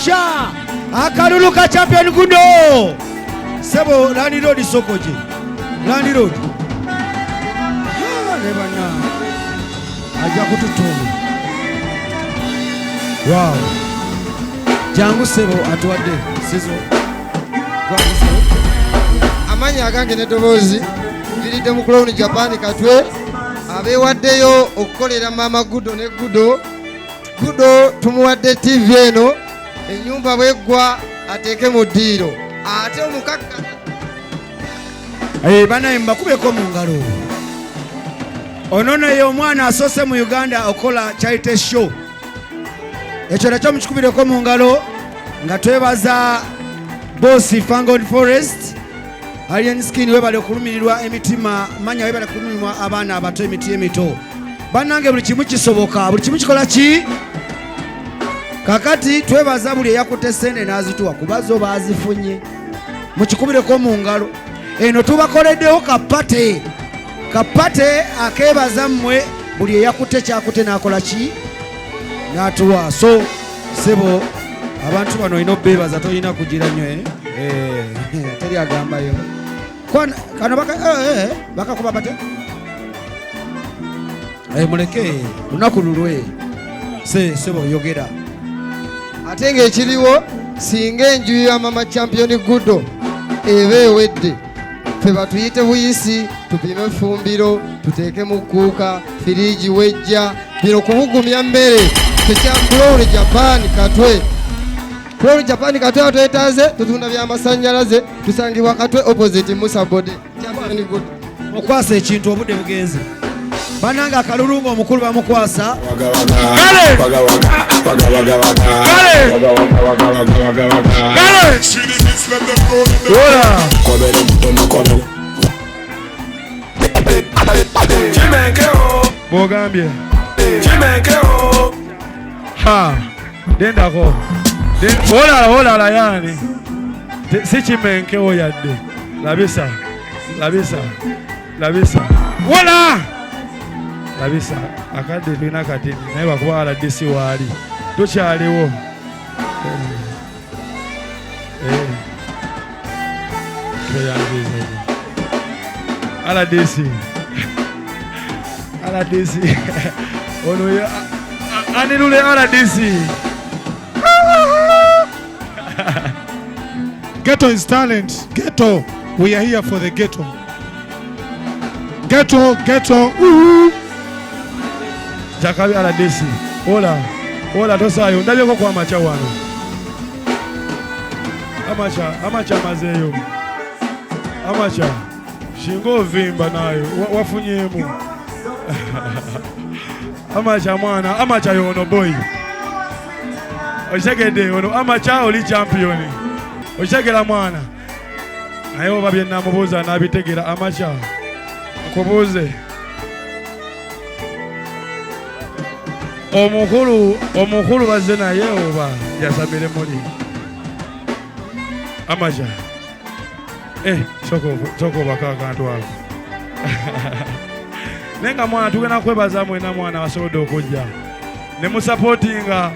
Sha akalulu ka champion Gudo sebo Landi Road Sokoje Landi Road lebana aja kututuma. Wow jangu sebo atwadde sizo amanya agange ne dobozi vilide mu Crown Japan Katwe abewaddeyo okukolera mama Gudo ne Gudo tumuwadde TV eno enyumba bwegwa ateke mu ddiiro ate omukaka bana mbakubeko mu ngalo onono ye omwana asose mu Uganda okola charity show ekyo nakyo mukikubireko mu ngalo nga twebaza boss Fangon Forest Alien Skin webale okulumirirwa emitima manya webale okulumirirwa abaana abato emiti emito banange buli kimu kisoboka buli kimu kikola ki kakati twebaza buli eyakutte sente n'azituwa kubazo bazifunye mukikubireko mu ngalo eno tubakoleddeho kapate akebaza mmwe buli eyakutte kyakutte n'akola ki n'atuwa so sebo abantu bano olina obebaza tolina kugira nnyo teri agambayo kano bakakuba bate muleke lunaku lulwe sebo yogera ate ng'ekiriwo singa enju ya mama champion Gudo eba ewedde ffe batuyite buyisi tupime fumbiro tuteeke mu kuuka firiji wejja bino kubugumya mmere tekya Crown Japan Katwe Crown Japan Katwe atwetaaze tutunda byamasannyalaze tusangibwa Katwe opposite Musa Bode champion Gudo okwasa ekintu obudde bugenze bananga akalulunga omukulu bamukwasa bogambye dendako olala yani si kimenkewo yadde labisa wala labisa akadde tulina katini naye bakuba RDC waali tukyaliwo RDC ono anirule RDC Ghetto is talent. Ghetto, we are here for the ghetto. Ghetto. Jakabi RDC. Ola tosayo ndabyeko kwa macha wano. Amacha mazeyo. Amacha shingo vimba nayo wafunyemu. Amacha mwana, amacha yono boy. Oshegede ono amacha oli champion. Oshegera mwana. Ayo babye namubuza nabitegera amacha. Nkubuze. Omukulu bazze naye oba yasabire muli. Amacha. Soko bakaka ntu wako. Nenga mwana tugenda kwebaza mwena mwana wasobodo okujja. Ne mu supportinga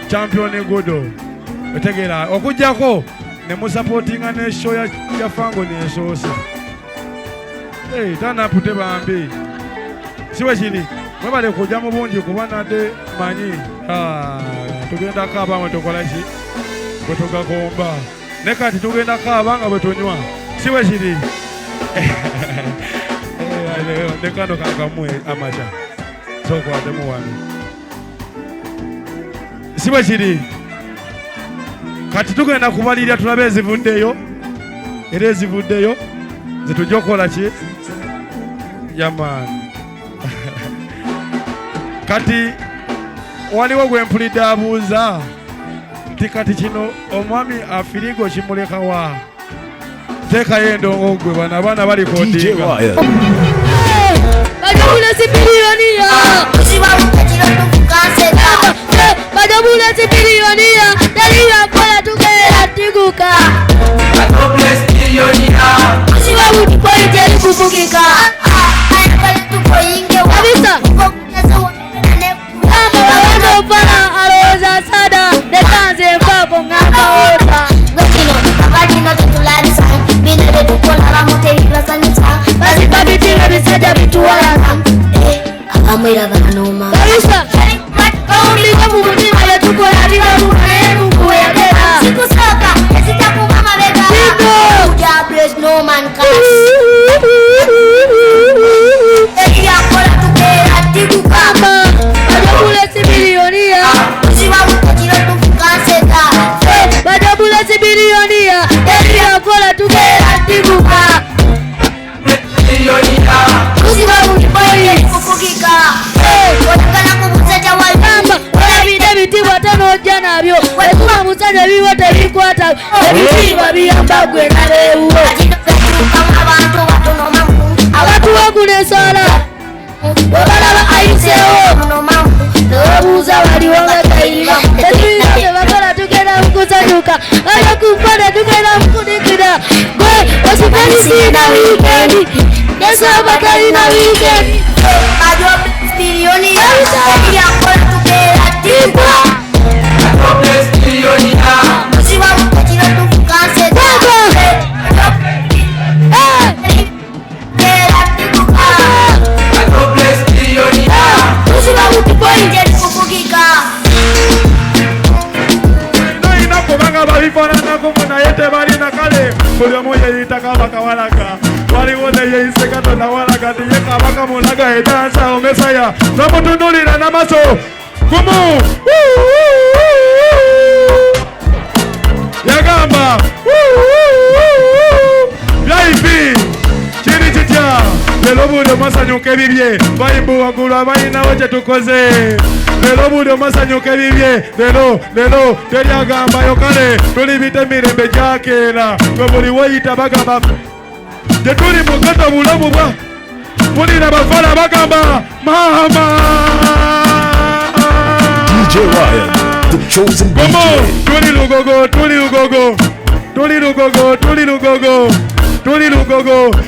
champion Gudo. Otegera okujjako ne mu supportinga ne show ya Fango ne soose. Tana pute bambi. Siwe chini. Mwebale kujja mu bungi kuba nade manyi. Tugenda kaba mtokola ki. Kutoka komba. Nekati tugenda kaba nga bwetunywa. Siwe chini. Nekano kangamwe amacha. Soko atemu wano. Siwe chini. Kati tugenda kubalirya tulabe ezivuddeyo. Era ezivuddeyo zitujokola ki? Jamani. Kati waliwo gwempulidde abuuza nti kati kino omwami afirigo kimuleka wa teekayo endongo gwe bano abaana bali kodinga badabulezi biliyoniya badabulezi biliyoniya taliyakola tugeera tiguka sibabutukoyiteri kuvugika abisa Fana alowooza sada nekanze mwera banoma Kalisa Kaundika mumutima ya tuko ya bila mwenenu kuwekera Siku soka Esita kumama bega Siku Uja bless no man curse Eki ya kola tukera tiku kama Badabule sibilionia Uziwa mutachiro tufukanseta Badabule sibilionia Eki ya kola tukera tiku kama Uziwa mutachiro kufukika Watakana kumuseta walamba Wala bidabiti watano janabyo Wekuma museta viwote vikwata Ebiti wabiyamba gwe nalewo Abatu wakune sala Wabalaba aisewo Nobuza wali wangatairima Etuizaje wakala tukena mkusanyuka Ayo kupanda tukena mkunikida Gwe wasipani sina weekendi Nesa batali na weekendi Ajwa bilioni ya Yakola tukera tiba Ajwa bilioni ya Musiwa mkachira tufukanse Buli omu yeyita kabaka walaga waliwo neyeyise Katonda walaga tiye kabaka mulaga edansa omesaya nomutunulira namaso gumu yagamba byaipi kiri kitya lero buli omasanyuka ebibye bayimbu waggulu abayinawo kyetukoze lero buli omasanyuka ebibye lero teryagambayo kale tulibita emirembe gyakeera gwe buli weyita bagamba gye tuli mugato bulamu bwa mulira bafala bagamba mama DJ Ryan, the chosen DJ. Tuli lugogo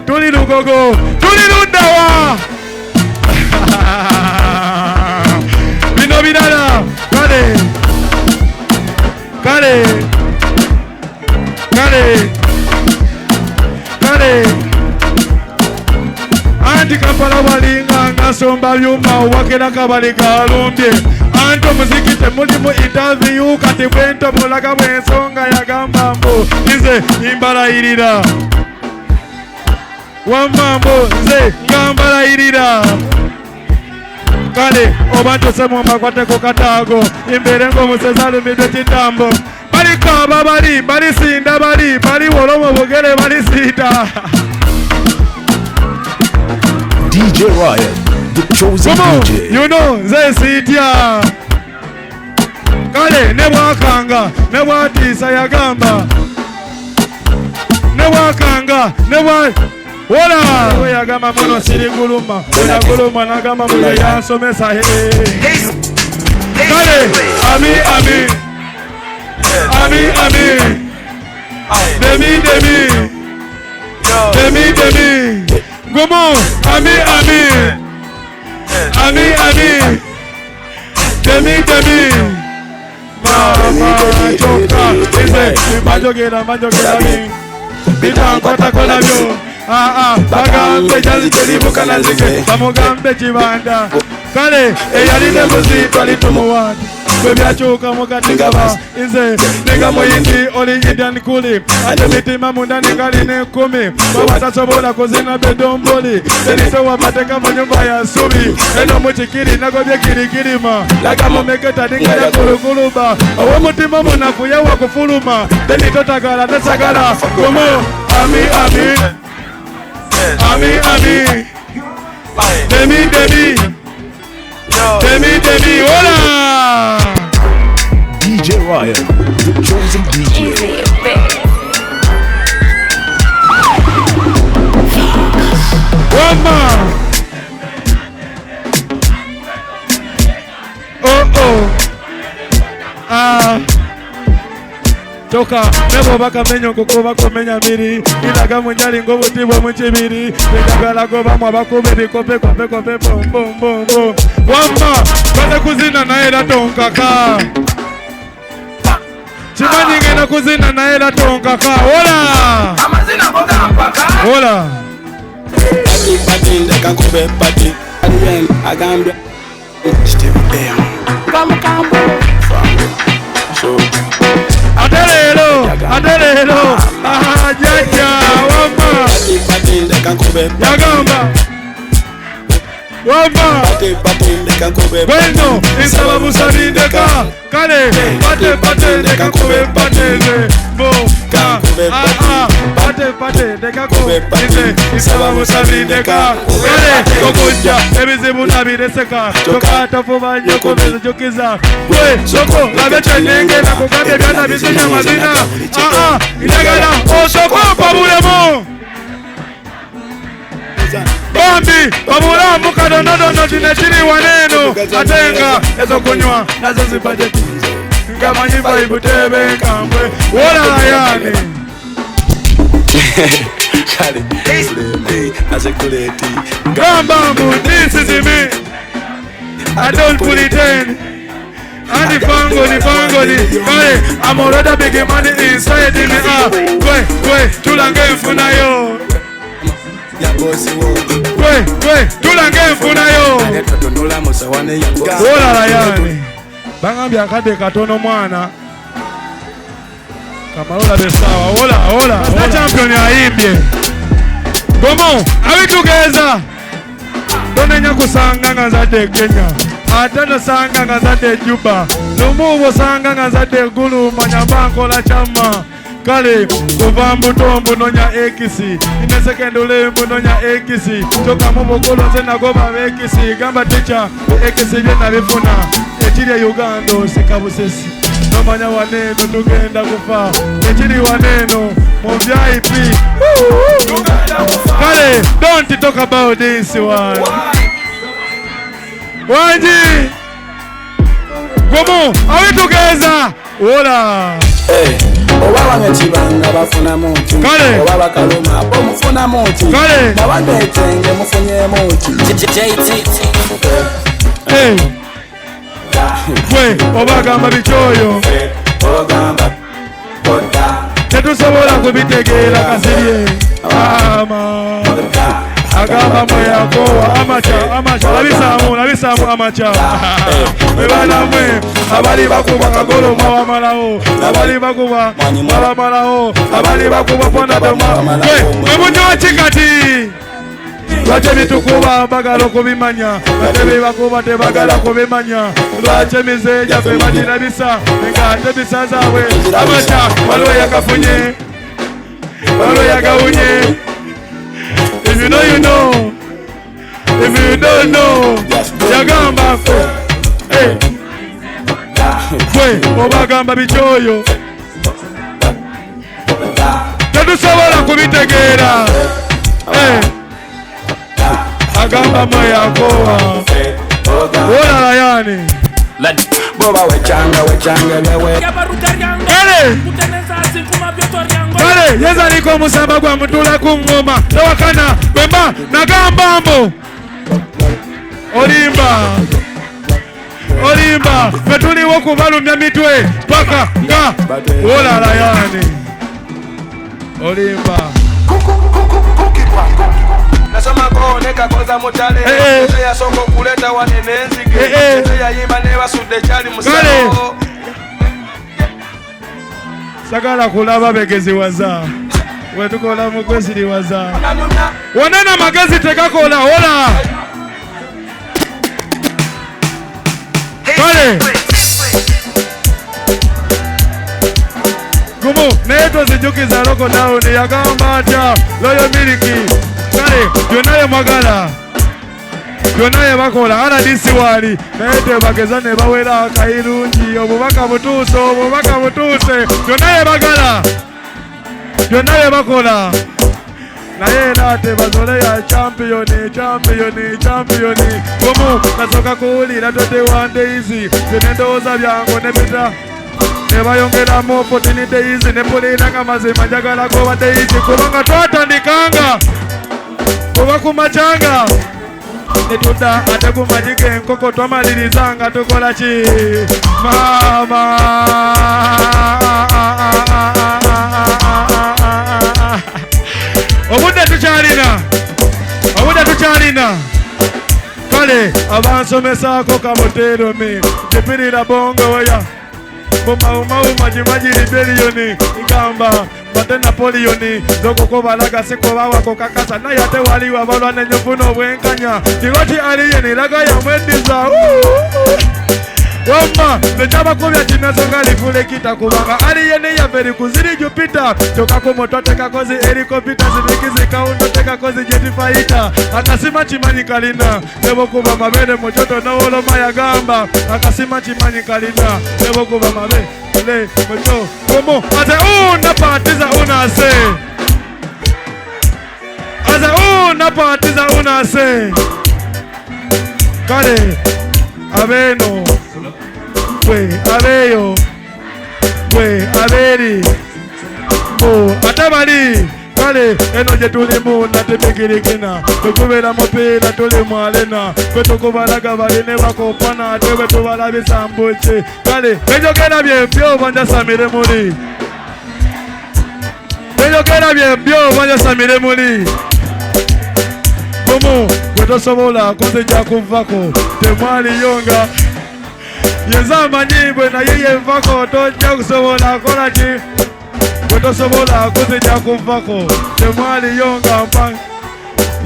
tuli lundawa bino birala kale anti Kampala walinga ngasomba byuma wakera kabali kalumbye anti omuziki temulimu interview kati bwento mulaga bwensonga yagamba mbu nze imbalayirira wamambo nze ngambalayirira kale oba ntosemu makwateko kataago imbere ng'omusezi alumidde kitambo balikaaba balisinda baliwola mu bugere balisiita DJ Ryan, the chosen DJ. You know, nze siitya kale ne bwakanga ne bwatiisa yagamba ne bwakanga ne bwa wala we yagamba muno siri guluma guluma nagamba muno yansomesa kale ami demi gumu ami demi mama choka ize majogera mi bitankwata kolabyo bagambe jazitelibuka nazike bamugambe kibanda kale eyaline buziitwa litumuwadi bwe byakyuka mukati ngaba nze nenga muyindi olingidan kuli ate mitima munda nengaline 10 bwabatasobola kuzina bedomboli tenitowa mateka mu nyumba ya subi eno mukikiri nagobye kirikirima laga mumeketa ningaya kulukuluba owomutima munafu yewa kufuluma tenitotagala tesagala gumu Demi, hola! DJ Ryan, the chosen DJ. Wamba! Toka nebo bakamenya okukuba kumenya miri ilaga munyali ng'obutibwa mu kibiri endagala gobamu abakuba ebikope kope bombombo wamma baze kuzina naye era tonkaka kimanyi ngenda kuzina naye era tonkaka hola amazina gogampaka hola pati ndeka kube pati bien, agambia. Steve M. Come. So. Adelelo. Jaja, wama. Yagamba. Wama. Bueno, insaba musabindeka. Kale, pate, deka kube pateze. Boka, pate, deka kube pateze. Insaba musabindeka. Kale, kokunja, ebizibu nabireseka. Tokata fuba nyoko bezo jokiza. Kwe, soko, labeche nenge na kukambe byana bizinya mazina. Ilagala, osoko pabulemo. Bambi, babulambu kadonodono tinechiri waneno. Atenga, ezo kunywa, nazo zibajeti. Ngamanyi vibe tebe kambwe. Wola yani. Kale, asekuleti. Gambambu, this is me. I don't pretend. And the fangoli. Kale, I'm already big money inside me. Kwe, tulange mfuna yo. Kwe, tulange mfuna yo. Wola yani. Bangambya akade katono mwana. Kamarola besawa. Wola. Na champion aimbye. Gomo, abitugeza. Tonenya kusanga nga zade Kenya. Atano sanga nga zade Juba. Lumubo sanga nga zade Gulu Manyabanko la chama. Kale, kuva mbutombu nonya ekisi. Ine second ulembu nonya ekisi. Toka mubogolo zena goba ekisi. Gamba teacher, ekisi byena bifuna. Echiri ya Uganda sikabusesi. Nomanya waneno tugenda kufa. Echiri waneno mu VIP. Kale, don't talk about this one. Wanji. Gomo, are we together? Wola. Oba ngechibanga bafuna muntu. Kale. Oba bakaluma bo mufuna muntu. Kale. Nabandetenge mufunye muntu. Kwe, oba gamba bichoyo. Tetusobola kubitegera kasirye. Agamba mweyakowa amacha labisamu amacha. Webana mwe abali bakuba kagolo mwawamalawo. Abali bakuba mwawamalawo. Abali bakuba ponda doma. Kwe, mwemunyo chikati. Lwache bitukuba bagala okubimanya. Ate bebakuba tebagala kubimanya. Lwache mizeja fe badira bisa. Nga ate bisa zaabwe. Amacha waliwo yakafunye. Waliwo yagawunye. If you know, you know. If you don't know, yagamba kwe. Kwe, obagamba bichoyo. Tetusobola kubitegera. Agamba mweyakowa. Wola yani. Boba wechanga lewe. Kale, yeza liko musamba kwa mutula kungoma. Tawakana, bemba, nagambambo. Olimba, petuli woku balumya mitwe. Paka, nga. Wola yani. Olimba. Nasoma kone kakoza mutale. Ese ya soko kuleta wanene nzige. Ese ya yimba neba sude chali musao. Sagala kulaba begezi waza. Wetukola mukwesiri waza. Wanena magezi tekakola. Wola. Kale. Gumu, neto zijukiza loko down. Yagamba ata. Loyo miliki. Kale, yonaye magala. Yonaye bakola. Ala disi wali. Nete bagezane bawela kairunji. Obubaka mutuse. Yonaye bagala. Yonaye bakola. Naye nate bazole ya championi. Gomu, nasoka kuli. Natote one daisy. Zenendoza byango nepita. Nebayongera mu opportunity hizi. Nepulina kamazima njagala kwa daisy. Kubanga twatandikanga. Kuba kumachanga. Netuda ate kumajike nkoko twamalirizanga tukola ki mama. Obuda tuchalina. Kale kale abansomesako kamotero mi jipirira bongo waya Muma jimaji rebellioni igamba bate Napoleoni zokoko balaga seko bawa kokakasa na yate wali wabalwa nenyofuno bwenkanya tigoti aliyeni laga ya mwendiza Wamba, nechaba kubya chinasonga lifule kita kubanga aliyeni ya veri kuziri Jupiter choka kumotote kakozi helikopita zibikizi kaundo teka kozi jeti faita akasima chimanyi kalina nebo kuba mabele mojoto na wolo maya gamba akasima chimanyi kalina nebo kuba mabele le mojo komo ate unapatiza unase ate unapatiza unase kale abeno we abeyo we aberi mo atabali kale eno je tulimu na tebigirikina tukubera mopira tulimu alena kwetokubalaga baline bakopana tewe tubalabisa mbuchi kale enjogera byebyo banja samire muri enjogera byebyo banja samire muri bomo kwetosobola kuzeja kuvako temwali yonga Yezamba nyibwe na yeye mvako tojja kusobola kola ki Kwetosobola kuzeja kuvako temwali yonga mpa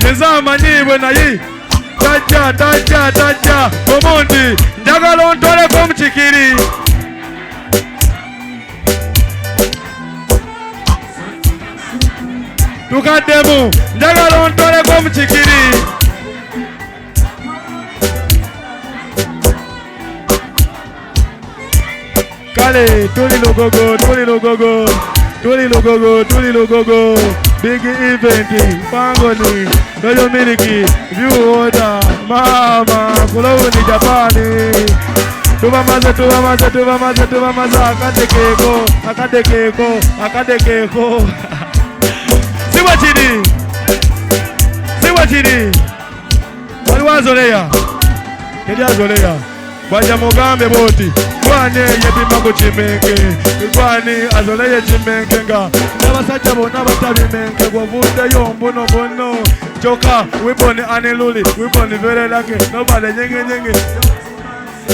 Yezamba nyibwe na yeye tajja Bomondi njagala ontoleko mchikiri Tukaddemu njagala ontoleko mchikiri Kale, tuli logogo, big event, pangoni, dojo miliki, view order, mama, kuloni Japani. Tuba maza, akadekeko. Siwa chini. Waliwazoleya. Kedia zoleya. Waja mugambe boti Kwani yebimango chimenge Kwani azoleye chimenge nga Nabasacha bona batabimenge Gwavunde yombuno bono Choka wiboni aniluli Wiboni vere lake Nobody nyenge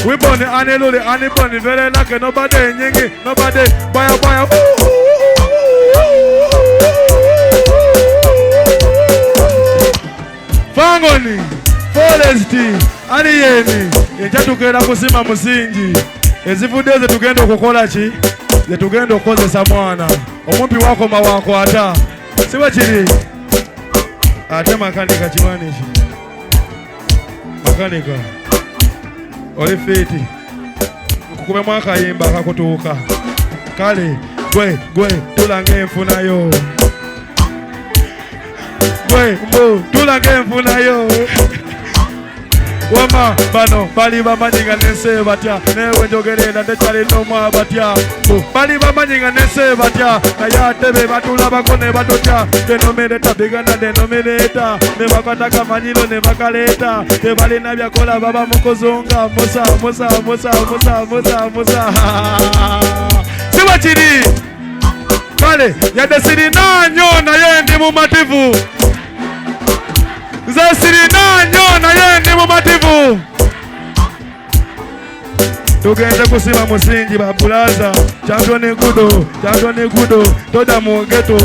Wiboni aniluli Aniboni vere lake Nobody nyenge Nobody baya Fangoni Foresti Aliyeni Echatukera kusima musingi Ezivudeze tugenda okukola ki Zetugenda okozesa mwana Omumpi wako mawako ata Siwa chiri Ate makanika chiwanishi Makanika Oli fiti Kukume mwaka yimba kakutuka Kale Gwe Tulange mfuna yo Gwe Tulange mfuna yo Wama bano bali bamanyinga nese batya newe njogerera ndechali noma batya bali bamanyinga nese batya na yatebe batula bakone batotya denominator bigana denominator ne bakataka manyilo ne bakaleta te bali nabyakola baba mukozonga musa siwa chiri kale yadesiri nanyo na yendi mumativu Zasiri nanyo na yendi mumativu Tugende kusima musingi babulaza Champion gudo Toda mu ghetto